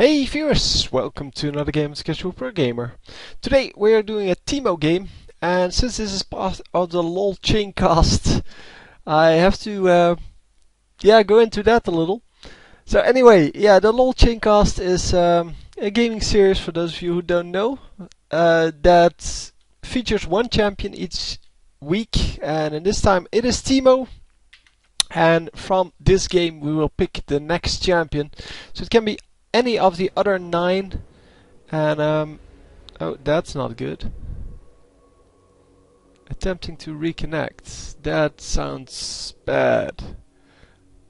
Hey viewers, welcome to another game of Casual Pro Gamer. Today we are doing a Teemo game, and since this is part of the LoL chaincast, I have to go into that a little. So anyway, the LoL chaincast is a gaming series for those of you who don't know, that features one champion each week, and in this time it is Teemo. And from this game we will pick the next champion. So it can be any of the other 9, and oh, that's not good. Attempting to reconnect. That sounds bad.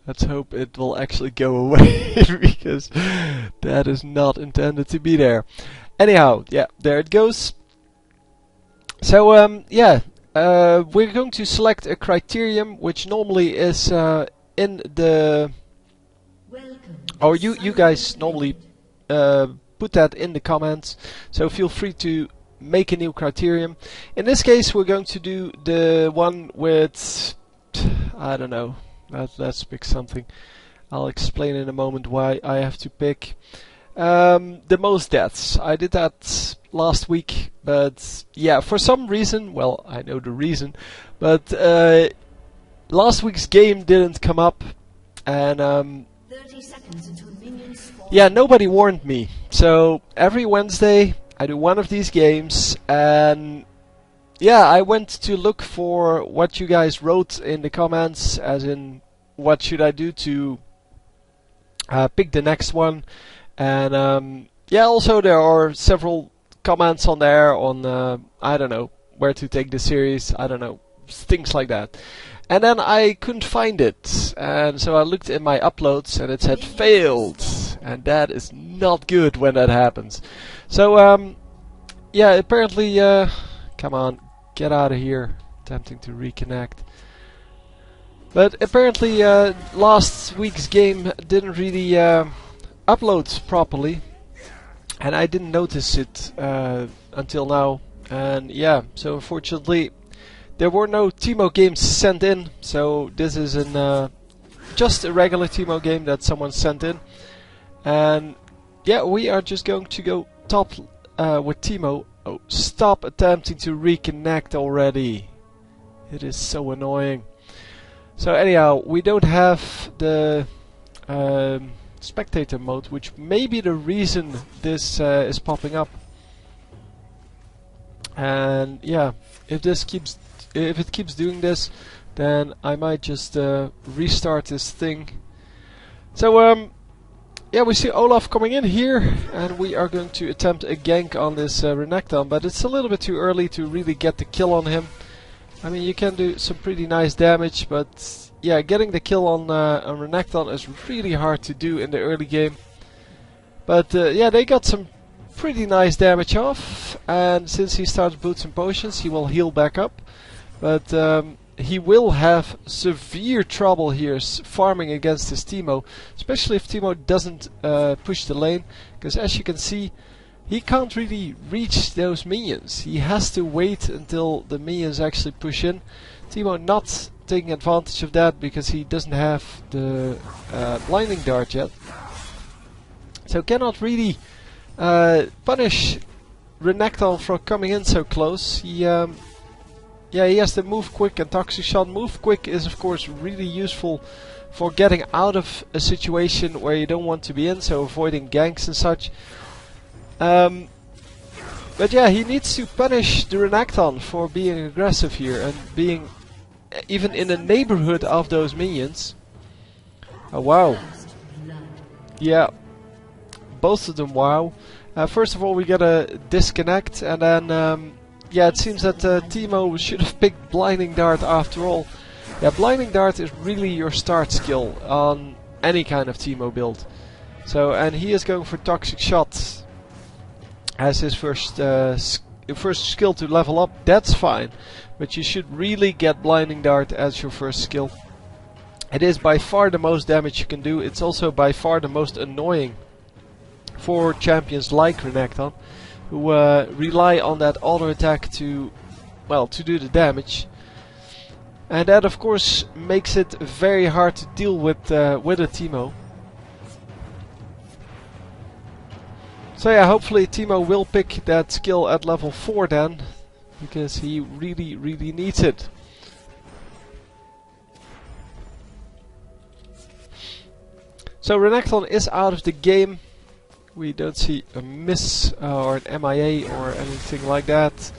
Let's hope it will actually go away because that is not intended to be there. Anyhow, yeah, there it goes. So we're going to select a criterion which normally is in the... Or you guys normally put that in the comments, so feel free to make a new criterion. In this case we're going to do the one with, I don't know, let's pick something. I'll explain in a moment why I have to pick the most deaths. I did that last week, but yeah, for some reason, well, I know the reason, but last week's game didn't come up, and 30 seconds until minions spawn. yeah, nobody warned me. So every Wednesday I do one of these games, and yeah, I went to look for what you guys wrote in the comments, as in what should I do to pick the next one. And yeah, also there are several comments on there on I don't know where to take the series, I don't know, things like that. And then I couldn't find it, and so I looked in my uploads and it said failed, and that is not good when that happens. So yeah, apparently come on, get out of here, attempting to reconnect. But apparently last week's game didn't really upload properly, and I didn't notice it until now. And yeah, so unfortunately there were no Teemo games sent in, so this is just a regular Teemo game that someone sent in. And yeah, we are just going to go top with Teemo. Oh, stop attempting to reconnect already. It is so annoying. So anyhow, we don't have the spectator mode, which may be the reason this is popping up. And yeah, if it keeps doing this, then I might just restart this thing. So yeah, we see Olaf coming in here, and we are going to attempt a gank on this Renekton, but it's a little bit too early to really get the kill on him. I mean, you can do some pretty nice damage, but yeah, getting the kill on Renekton is really hard to do in the early game. But yeah, they got some pretty nice damage off, and since he starts boots and potions, he will heal back up. But he will have severe trouble here farming against his Teemo, especially if Teemo doesn't push the lane, because as you can see, he can't really reach those minions. He has to wait until the minions actually push in. Teemo not taking advantage of that because he doesn't have the blinding dart yet, so cannot really punish Renekton for coming in so close. Yeah, he has to move quick, and Toxic Shot move quick is of course really useful for getting out of a situation where you don't want to be in, so avoiding ganks and such. But yeah, he needs to punish the Renekton for being aggressive here and being even in the neighborhood of those minions. Oh wow. Yeah, both of them wow. First of all, we gotta disconnect, and then yeah, it seems that Teemo should have picked Blinding Dart after all. Yeah, Blinding Dart is really your start skill on any kind of Teemo build. So, and he is going for Toxic Shot as his first skill to level up. That's fine, but you should really get Blinding Dart as your first skill. It is by far the most damage you can do. It's also by far the most annoying for champions like Renekton, who rely on that auto attack to, well, to do the damage. And that of course makes it very hard to deal with a Teemo. So yeah, hopefully Teemo will pick that skill at level 4 then, because he really, really needs it. So Renekton is out of the game. We don't see a miss or an MIA or anything like that.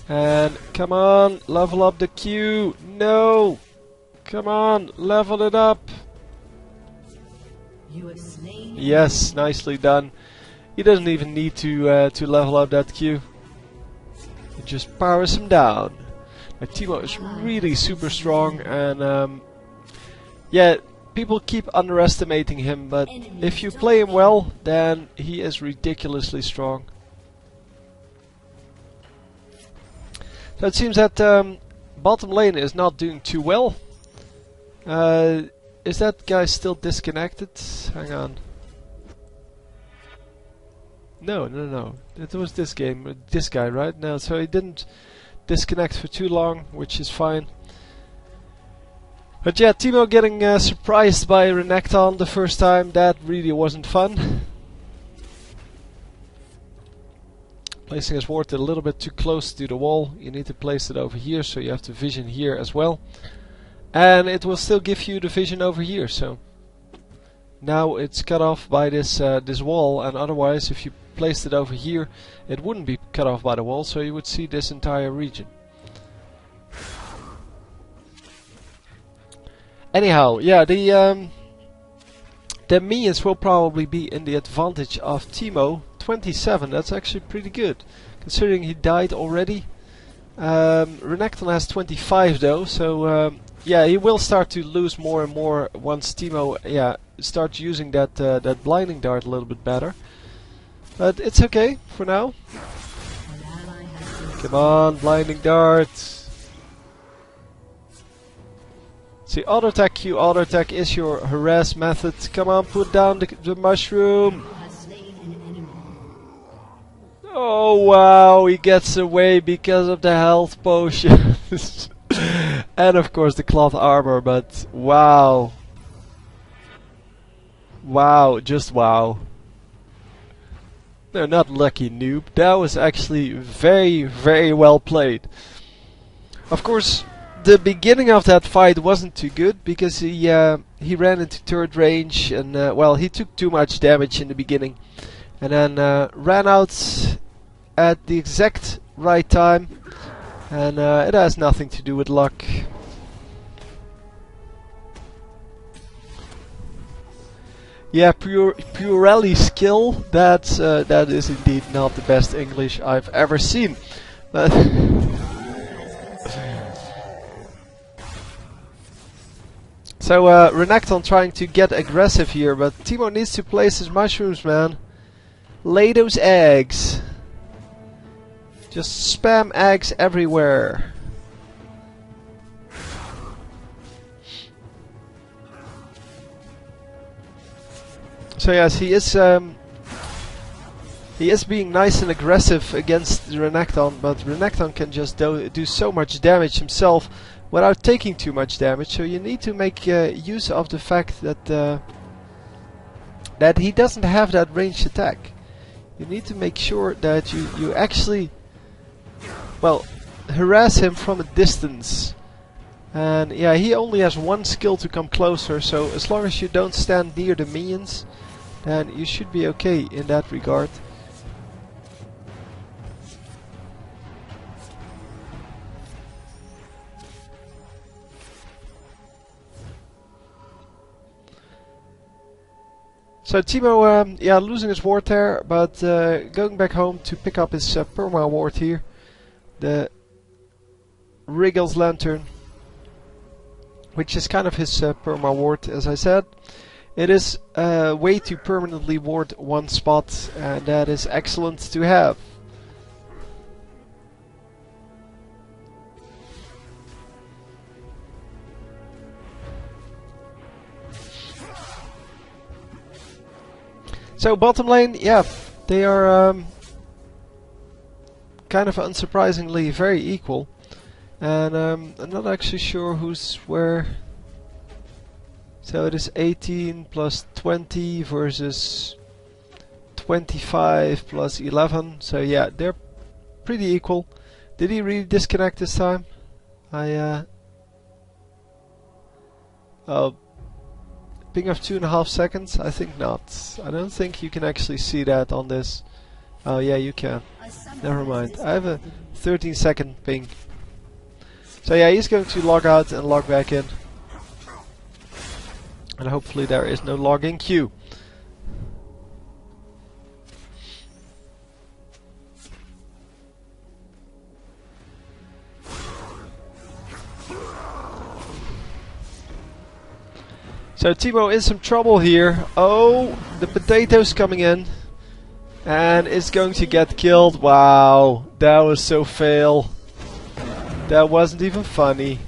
And come on, level up the Q. No! Come on, level it up. You have slain. Yes, nicely done. He doesn't even need to level up that Q. It just powers him down. Like, Teemo is really super strong, and yeah, people keep underestimating him, but if you play him well, then he is ridiculously strong. So it seems that bottom lane is not doing too well. Is that guy still disconnected? Hang on. No. It was this game, this guy, right? No, so he didn't disconnect for too long, which is fine. But yeah, Teemo getting surprised by Renekton the first time, that really wasn't fun. Placing his ward a little bit too close to the wall. You need to place it over here, so you have the vision here as well. And it will still give you the vision over here, so now it's cut off by this this wall, and otherwise if you placed it over here it wouldn't be cut off by the wall, so you would see this entire region. Anyhow, yeah, the minions will probably be in the advantage of Teemo. 27, that's actually pretty good, considering he died already. Renekton has 25 though, so yeah, he will start to lose more and more once Teemo starts using that that blinding dart a little bit better. But it's okay for now. Come on, blinding dart. See, auto attack Q, auto attack is your harass method. Come on, put down the mushroom. Oh wow, he gets away because of the health potion. And of course the cloth armor, but wow. Wow, just wow. No, not lucky, noob. That was actually very, very well played. Of course, the beginning of that fight wasn't too good because he ran into turret range and well, he took too much damage in the beginning, and then ran out at the exact right time, and it has nothing to do with luck. Yeah, Purelli skill. That is indeed not the best English I've ever seen. But so Renekton trying to get aggressive here, but Teemo needs to place his mushrooms, man. Lay those eggs. Just spam eggs everywhere. So yes, he is being nice and aggressive against Renekton, but Renekton can just do so much damage himself without taking too much damage. So you need to make use of the fact that that he doesn't have that ranged attack. You need to make sure that you actually, well, harass him from a distance. And yeah, he only has one skill to come closer, so as long as you don't stand near the minions, then you should be okay in that regard. So Teemo, yeah, losing his ward there, but going back home to pick up his perma ward here, the Wriggle's Lantern, which is kind of his perma ward, as I said. It is a way to permanently ward one spot, and that is excellent to have. So bottom lane, yeah, they are kind of unsurprisingly very equal, and I'm not actually sure who's where. So it is 18 plus 20 versus 25 plus 11. So yeah, they're pretty equal. Did he really disconnect this time? Oh, ping of 2.5 seconds? I think not. I don't think you can actually see that on this. Oh yeah, you can. Never mind. I have a 13-second ping. So yeah, he's going to log out and log back in. And hopefully there is no login queue. So Teemo in some trouble here. Oh, the potato's coming in. And it's going to get killed. Wow, that was so fail. That wasn't even funny.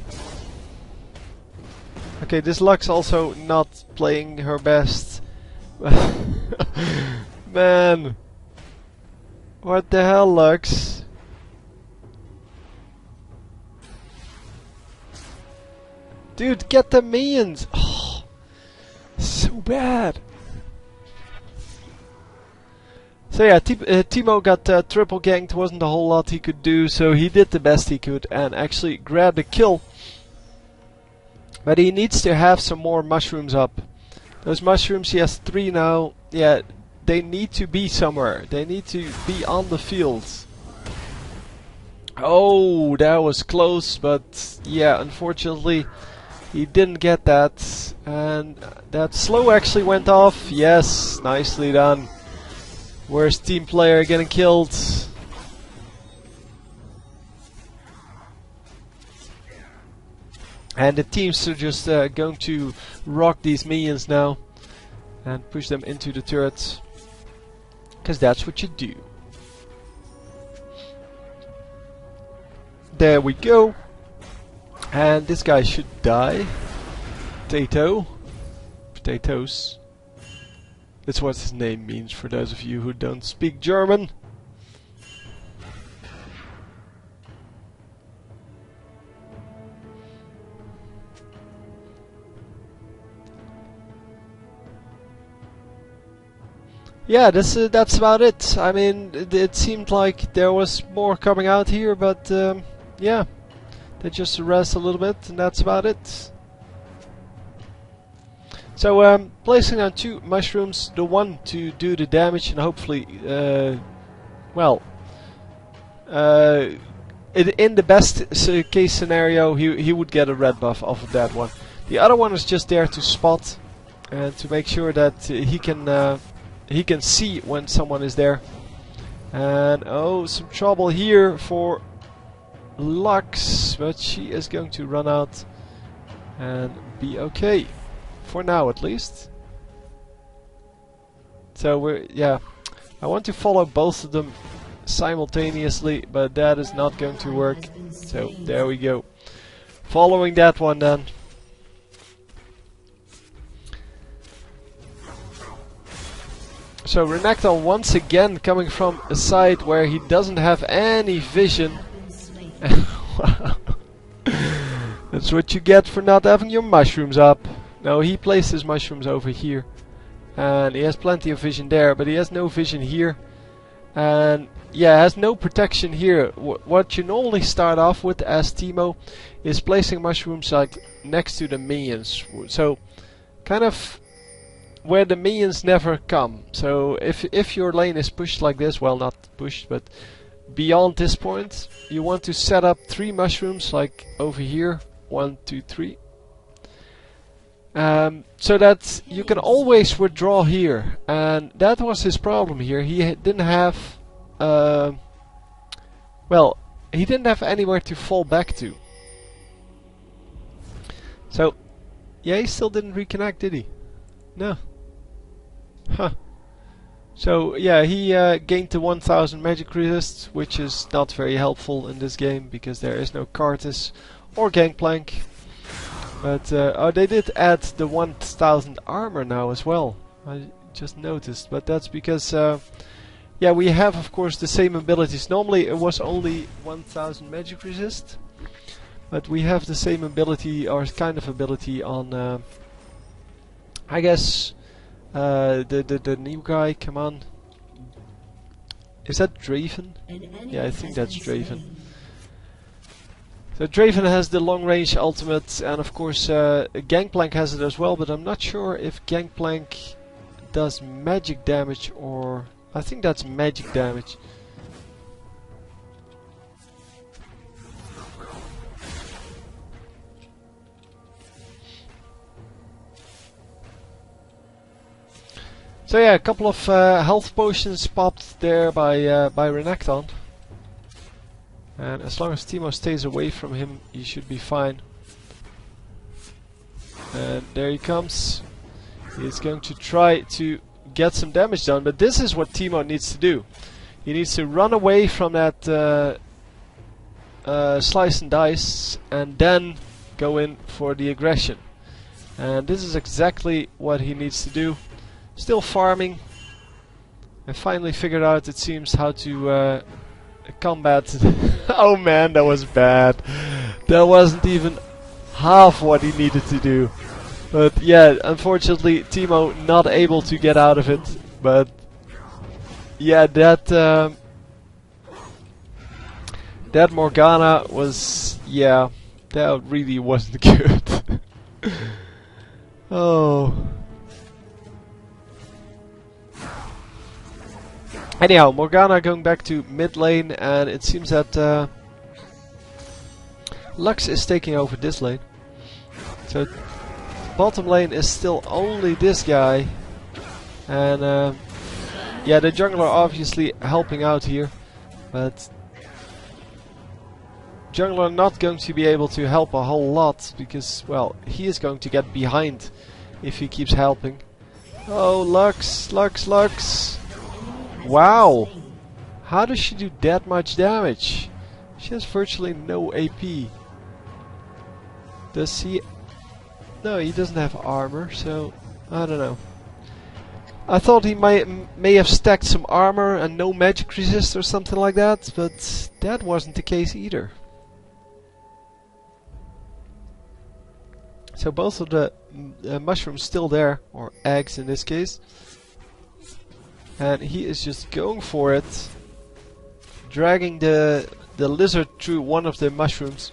Okay, this Lux also not playing her best. Man. What the hell, Lux? Dude, get the minions! Oh, so bad. So yeah, Teemo got triple ganked, wasn't a whole lot he could do, so he did the best he could and actually grabbed a kill. But he needs to have some more mushrooms up. Those mushrooms, he has 3 now. Yeah, they need to be somewhere. They need to be on the field. Oh, that was close, but yeah, unfortunately he didn't get that. And that slow actually went off. Yes, nicely done. Worst team player getting killed. And the teams are just going to rock these minions now and push them into the turrets, because that's what you do. There we go. And this guy should die. Potatoes. That's what his name means for those of you who don't speak German. Yeah, that's about it. I mean, it seemed like there was more coming out here, but yeah, they just rest a little bit, and that's about it. So placing down 2 mushrooms, the one to do the damage, and hopefully, well, in the best case scenario, he would get a red buff off of that one. The other one is just there to spot and to make sure that he can see when someone is there. And oh, some trouble here for Lux, but she is going to run out and be okay. For now, at least. So I want to follow both of them simultaneously, but that is not going to work. So there we go. Following that one then. So Renekton once again coming from a side where he doesn't have any vision. Wow. That's what you get for not having your mushrooms up. No, he placed his mushrooms over here. And he has plenty of vision there, but he has no vision here. And yeah, has no protection here. What you normally start off with as Teemo is placing mushrooms like next to the minions. So kind of where the minions never come. So if your lane is pushed like this, well, not pushed, but beyond this point, you want to set up 3 mushrooms like over here. 1, 2, 3. So that you can always withdraw here, and that was his problem here. He didn't have, well, he didn't have anywhere to fall back to. So, yeah, he still didn't reconnect, did he? No. Huh. So, yeah, he gained the 1000 magic resist, which is not very helpful in this game because there is no Karthus or Gangplank. But oh, they did add the 1000 armor now as well. I just noticed, but that's because yeah, we have of course the same abilities. Normally it was only 1000 magic resist, but we have the same ability or kind of ability on I guess the new guy. Come on, Is that Draven? An enemy Yeah, I think has that's been Draven. slain. So Draven has the long range ultimate, and of course Gangplank has it as well, but I'm not sure if Gangplank does magic damage or... I think that's magic damage. So yeah, a couple of health potions popped there by Renekton. And as long as Teemo stays away from him, he should be fine. And there he comes. He's going to try to get some damage done, but this is what Teemo needs to do. He needs to run away from that slice and dice and then go in for the aggression. And this is exactly what he needs to do. Still farming. I finally figured out, it seems, how to combat. Oh man, that was bad. That wasn't even half what he needed to do. But yeah, unfortunately Teemo not able to get out of it. But yeah, that Morgana was, yeah, that really wasn't good. Oh. Anyhow, Morgana going back to mid lane, and it seems that Lux is taking over this lane. So bottom lane is still only this guy, and yeah, the jungler obviously helping out here, but jungler not going to be able to help a whole lot because, well, he is going to get behind if he keeps helping. Oh, Lux, Lux, Lux! Wow! How does she do that much damage? She has virtually no AP. Does he? No, he doesn't have armor, so I don't know. I thought he may have stacked some armor and no magic resist or something like that, but that wasn't the case either. So both of the mushrooms still there, or eggs in this case. And he is just going for it, dragging the lizard through one of the mushrooms.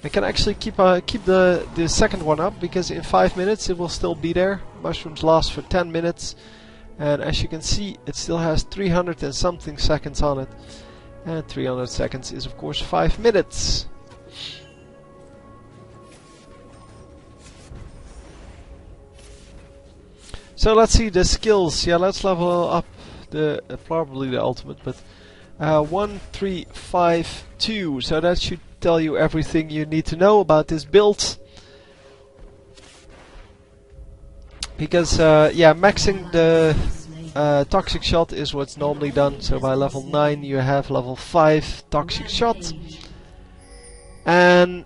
I can actually keep the second one up, because in 5 minutes it will still be there. Mushrooms last for 10 minutes, and as you can see, it still has 300 and something seconds on it. And 300 seconds is of course 5 minutes. So let's see the skills. Yeah, let's level up the probably the ultimate, but 1, 3, 5, 2. So that should tell you everything you need to know about this build. Because yeah, maxing the toxic shot is what's normally done. So by level 9 you have level 5 toxic shot, and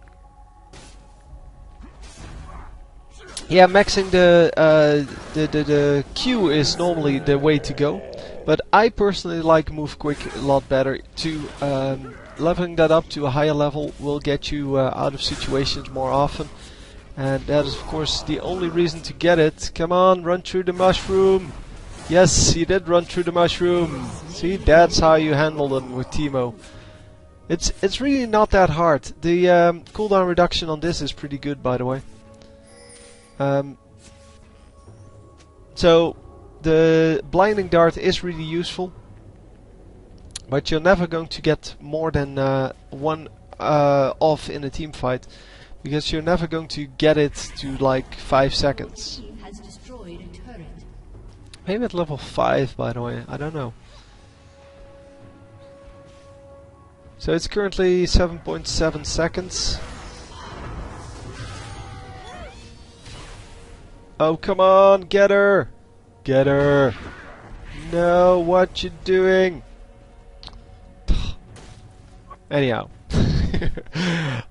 yeah, maxing the Q is normally the way to go, but I personally like move quick a lot better. To leveling that up to a higher level will get you out of situations more often, and that is of course the only reason to get it. Come on, run through the mushroom. Yes, he did run through the mushroom. See, that's how you handle them with Teemo. It's really not that hard. The cooldown reduction on this is pretty good, by the way. So the blinding dart is really useful, but you're never going to get more than one off in a team fight, because you're never going to get it to like 5 seconds. Has destroyed a turret. Maybe at level 5, by the way, I don't know. So it's currently 7.7 seconds. Oh, come on, get her! Get her! No, what you doing? Anyhow.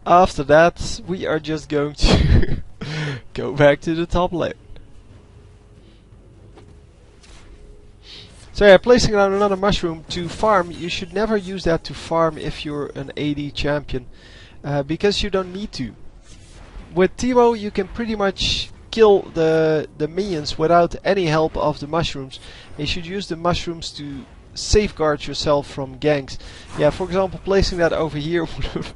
After that, we are just going to go back to the top lane. So yeah, placing down another mushroom to farm. You should never use that to farm if you're an AD champion, because you don't need to. With Teemo, you can pretty much kill the minions without any help of the mushrooms. You should use the mushrooms to safeguard yourself from ganks. Yeah, for example, placing that over here would have,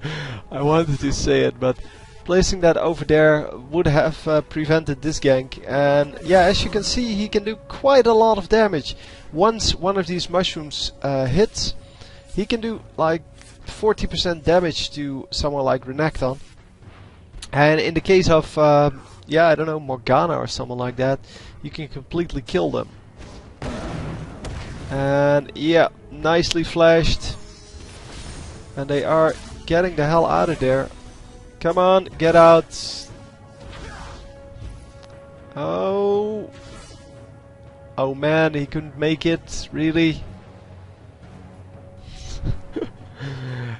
I wanted to say it, but placing that over there would have prevented this gank. And yeah, as you can see, he can do quite a lot of damage. Once one of these mushrooms hits, he can do like 40% damage to someone like Renekton. And in the case of, yeah, I don't know, Morgana or someone like that, you can completely kill them. And yeah, nicely flashed. And they are getting the hell out of there. Come on, get out. Oh. Oh man, he couldn't make it, really.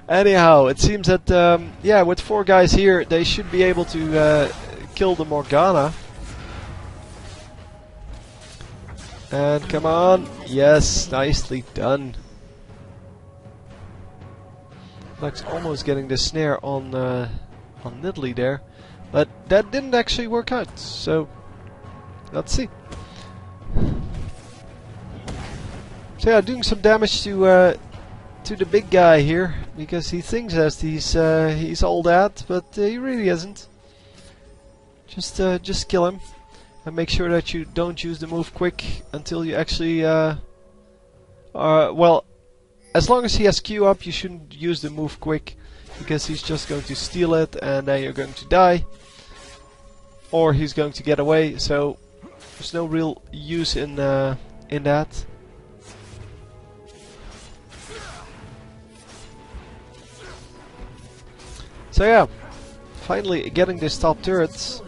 Anyhow, it seems that, yeah, with 4 guys here, they should be able to kill the Morgana. And come on, yes, nicely done. Lux almost getting the snare on Nidalee there, but that didn't actually work out. So let's see. So yeah, doing some damage to the big guy here, because he thinks that he's all that, but he really isn't. Just kill him, and make sure that you don't use the move quick until you actually well, as long as he has Q up, you shouldn't use the move quick, because he's just going to steal it, and then you're going to die, or he's going to get away. So there's no real use in that. So yeah, finally getting this top turret.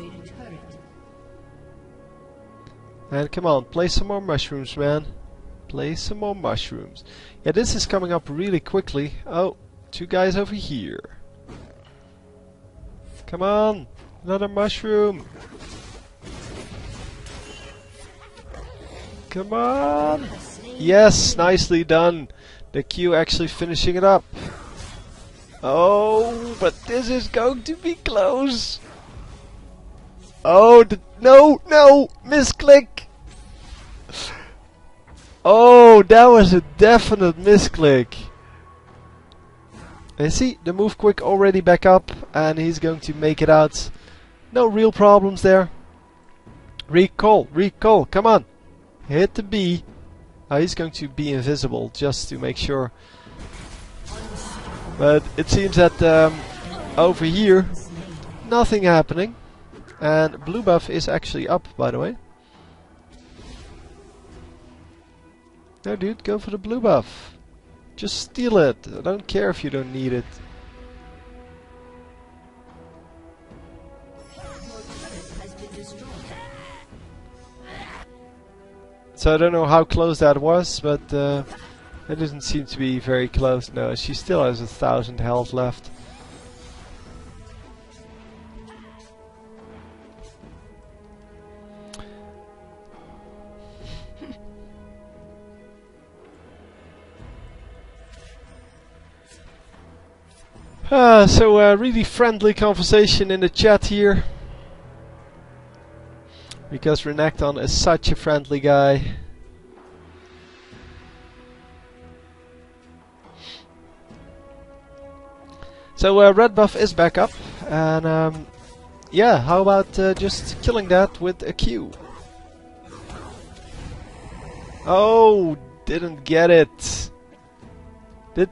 And come on, play some more mushrooms, man. Play some more mushrooms. Yeah, this is coming up really quickly. Oh, 2 guys over here. Come on, another mushroom. Come on. Yes, nicely done. The Q actually finishing it up. Oh, but this is going to be close. Oh, no, misclick. Oh, that was a definite misclick. And see, the move quick already back up, and he's going to make it out. No real problems there. Recall, come on. Hit the B. Oh, he's going to be invisible just to make sure. But it seems that over here, nothing happening. And blue buff is actually up, by the way. No, dude, go for the blue buff. Just steal it. I don't care if you don't need it. So I don't know how close that was, but it doesn't seem to be very close. No, she still has 1,000 health left. So really friendly conversation in the chat here, because Renekton is such a friendly guy. So red buff is back up, and yeah, how about just killing that with a Q? Oh, didn't get it. Did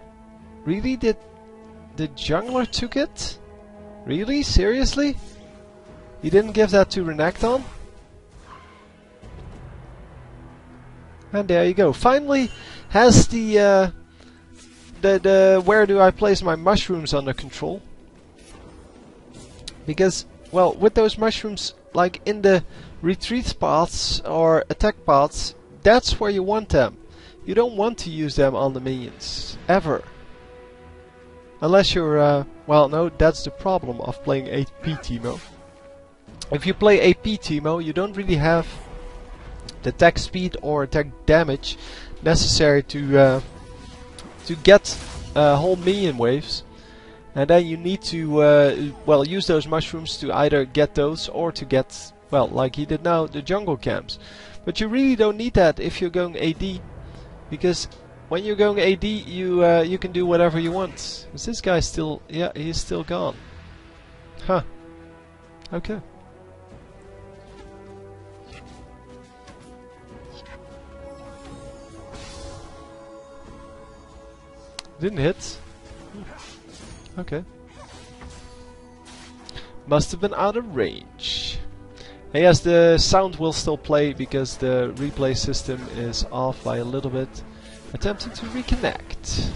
the jungler took it? Really? Seriously? He didn't give that to Renekton? And there you go. Finally has the where do I place my mushrooms under control. Because, well, with those mushrooms, like in the retreat paths or attack paths, that's where you want them. You don't want to use them on the minions. Ever. Unless you're, well, no, that's the problem of playing AP Teemo. If you play AP Teemo, you don't really have the attack speed or attack damage necessary to get whole minion waves. And then you need to, well, use those mushrooms to either get those or to get, well, like he did now, the jungle camps. But you really don't need that if you're going AD. Because when you're going AD, you can do whatever you want. Is this guy still? Yeah, he's still gone. Huh. Okay. Didn't hit. Okay. Must have been out of range. And yes, the sound will still play because the replay system is off by a little bit. Attempting to reconnect.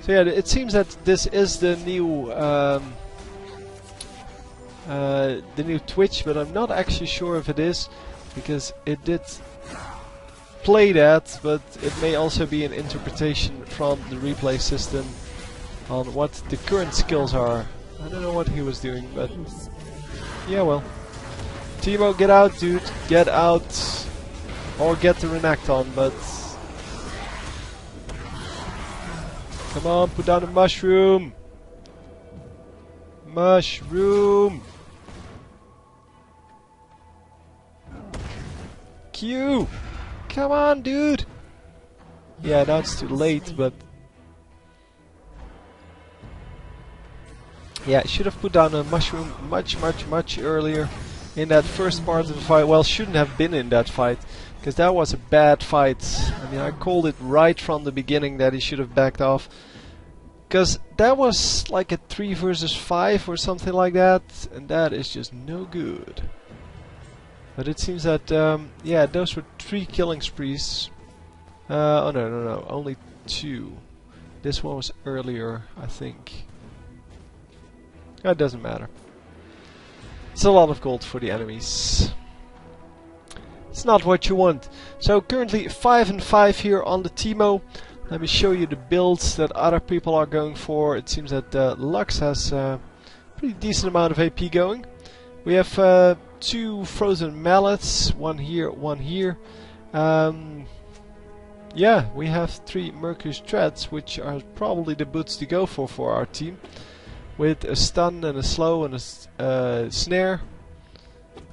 So yeah, it seems that this is the new Twitch, but I'm not actually sure if it is, because it did play that, but it may also be an interpretation from the replay system on what the current skills are. I don't know what he was doing, but yeah, well. Teemo, get out, dude. Get out. Or get the Renact on, but... Come on, put down a mushroom. Mushroom. Q. Come on, dude. Yeah, now it's too late, but... Yeah, should have put down a mushroom much earlier in that first part of the fight. Well, shouldn't have been in that fight, because that was a bad fight. I mean, I called it right from the beginning that he should have backed off, because that was like a 3 versus 5 or something like that, and that is just no good. But it seems that, yeah, those were 3 killing sprees. Oh no, only 2. This one was earlier, I think. That doesn't matter. It's a lot of gold for the enemies. It's not what you want. So currently 5 and 5 here on the Teemo. Let me show you the builds that other people are going for. It seems that Lux has a pretty decent amount of AP going. We have 2 frozen mallets, one here, one here. Yeah, we have 3 Mercury's Treads, which are probably the boots to go for our team. With a stun and a slow and a snare.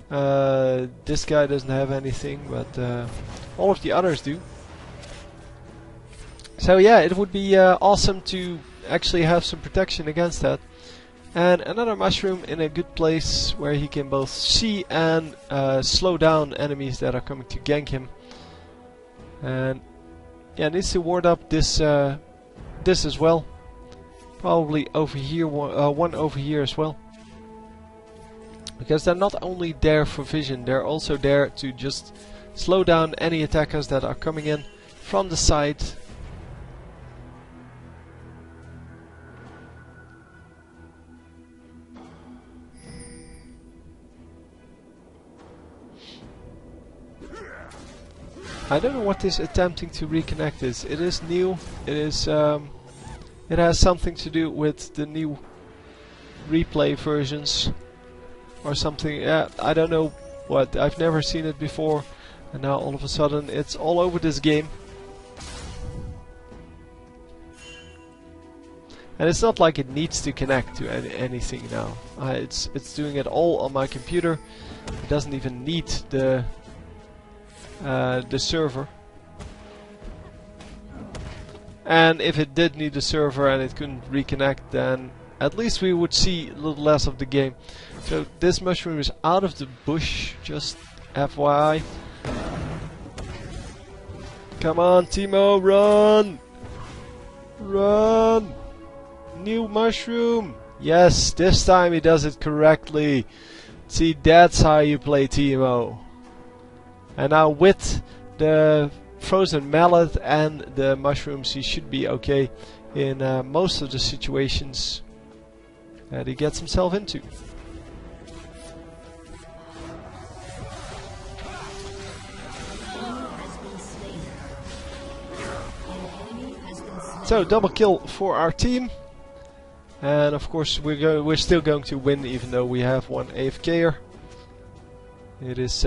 This guy doesn't have anything, but all of the others do. So yeah, it would be awesome to actually have some protection against that. And another mushroom in a good place where he can both see and slow down enemies that are coming to gank him. And yeah, needs to ward up this this as well. Probably over here, one over here as well. Because they're not only there for vision, they're also there to just slow down any attackers that are coming in from the side. I don't know what this attempting to reconnect is. It is new. It is. It has something to do with the new replay versions or something. Yeah, I don't know what. I've never seen it before, and now all of a sudden it's all over this game. And it's not like it needs to connect to anything now. It's doing it all on my computer. It doesn't even need the server. And if it did need a server and it couldn't reconnect, then at least we would see a little less of the game. So this mushroom is out of the bush, just FYI. Come on, Teemo, run! Run! New mushroom! Yes, this time he does it correctly. See, that's how you play Teemo. And now with the frozen mallet and the mushrooms, he should be okay in most of the situations that he gets himself into. So double kill for our team, and of course we're still going to win, even though we have one AFKer. It is.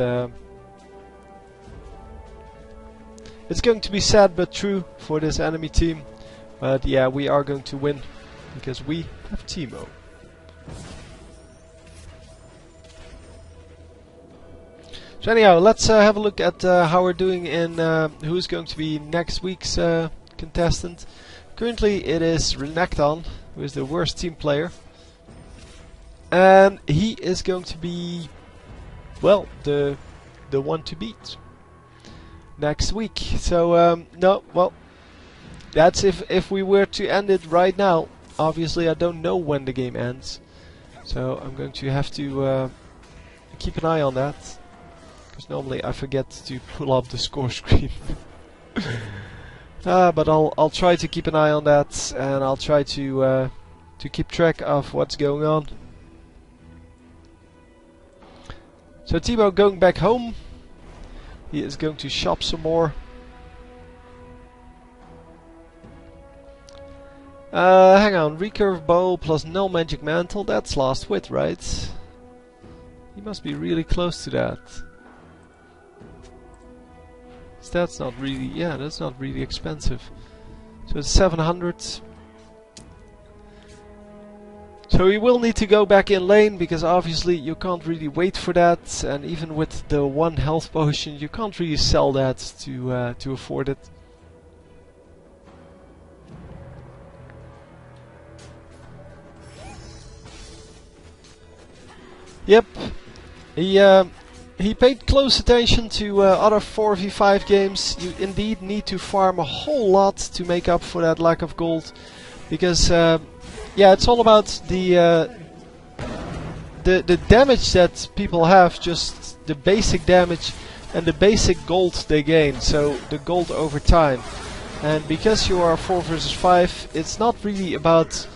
It's going to be sad but true for this enemy team, but yeah, we are going to win because we have Teemo. So anyhow, let's have a look at how we're doing in who's going to be next week's contestant. Currently it is Renekton, who is the worst team player. And he is going to be, well, the one to beat next week. So no, well, that's if we were to end it right now. Obviously I don't know when the game ends, so I'm going to have to keep an eye on that, because normally I forget to pull up the score screen. But I'll try to keep an eye on that, and I'll try to keep track of what's going on. So Teemo going back home. He is going to shop some more. Hang on, recurve bow plus no magic mantle, that's last wit, right? He must be really close to that. So that's not really, yeah, that's not really expensive. So it's 700. So he will need to go back in lane, because obviously you can't really wait for that, and even with the 1 health potion you can't really sell that to afford it. Yep, he paid close attention to other 4v5 games. You indeed need to farm a whole lot to make up for that lack of gold, because yeah, it's all about the damage that people have, just the basic damage and the basic gold they gain, so the gold over time. And because you are 4 versus 5, it's not really about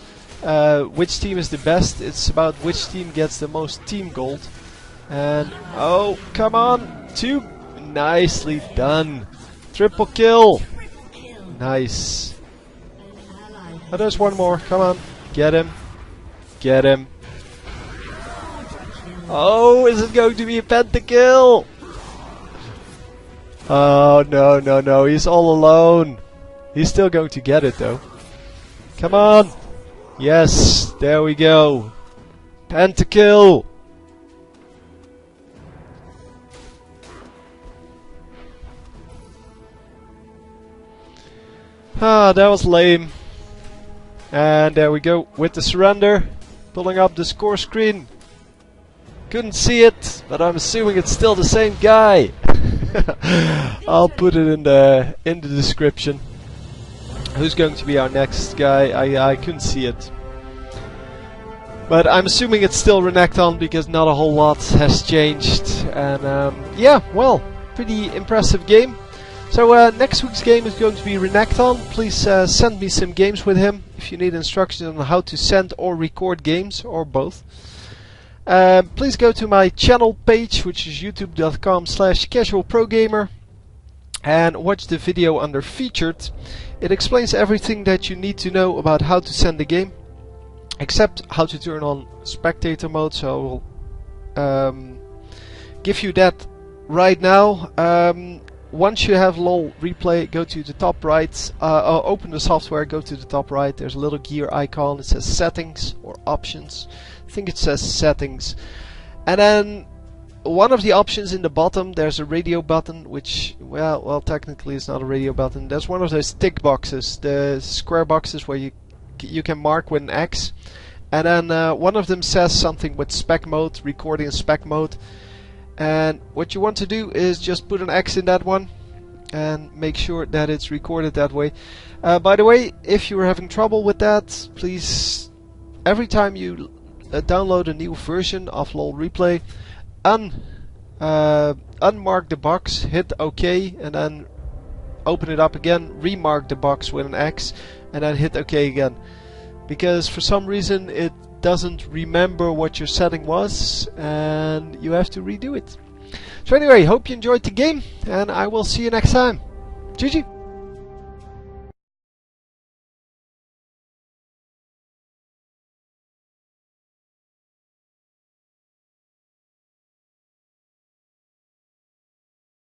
which team is the best, it's about which team gets the most team gold. And oh, come on, 2, nicely done, triple kill, nice. Oh, there's one more, come on, get him, get him. Oh, is it going to be a pentakill? Oh no, no, no, he's all alone. He's still going to get it though. Come on. Yes, there we go. Pentakill. Ah, that was lame. And there we go with the surrender. Pulling up the score screen. Couldn't see it, but I'm assuming it's still the same guy. I'll put it in the description. Who's going to be our next guy? I couldn't see it. But I'm assuming it's still Renekton, because not a whole lot has changed. And yeah, well, pretty impressive game. So next week's game is going to be Renekton. Please send me some games with him if you need instructions on how to send or record games, or both. Please go to my channel page, which is youtube.com/casualprogamer, and watch the video under featured. It explains everything that you need to know about how to send the game, except how to turn on spectator mode, so I will give you that right now. Once you have LoL replay, go to the top right, open the software, go to the top right, there's a little gear icon, it says settings or options. I think it says settings. And then one of the options in the bottom, there's a radio button, which, well, technically it's not a radio button. There's one of those tick boxes, the square boxes where you can mark with an X. And then one of them says something with spec mode, recording in spec mode. And what you want to do is just put an X in that one and make sure that it's recorded that way. By the way, if you're having trouble with that, please, every time you download a new version of LoL Replay, unmark the box, hit OK, and then open it up again, remark the box with an X, and then hit OK again. Because for some reason it doesn't remember what your setting was, and you have to redo it. So anyway, hope you enjoyed the game, and I will see you next time. GG!